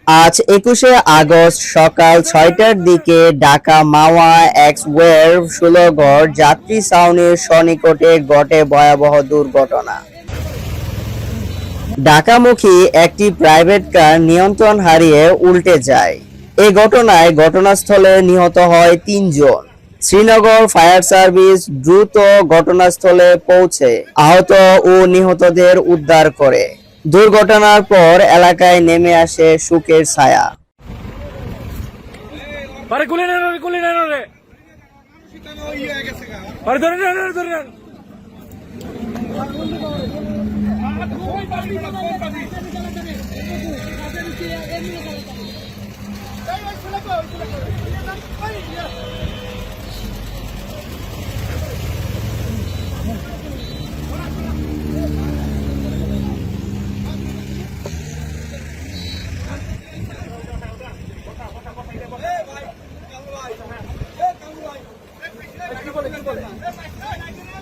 আজ ২১শে আগস্ট সকাল ৬টার দিকে ঢাকা মাওয়া এক্সওয়ের ১৬ যাত্রী ছাউনির সন্নিকটে ঘটে ভয়াবহ দুর্ঘটনা। ঢাকামুখী একটি প্রাইভেট কার নিয়ন্ত্রণ হারিয়ে উল্টে যায়। এ ঘটনায় ঘটনাস্থলে নিহত হয় ৩ জন। শ্রীনগর ফায়ার সার্ভিস দ্রুত ঘটনাস্থলে পৌঁছে আহত ও নিহতদের উদ্ধার করে। দুর্ঘটনার পর এলাকায় নেমে আসে শোকের ছায়া।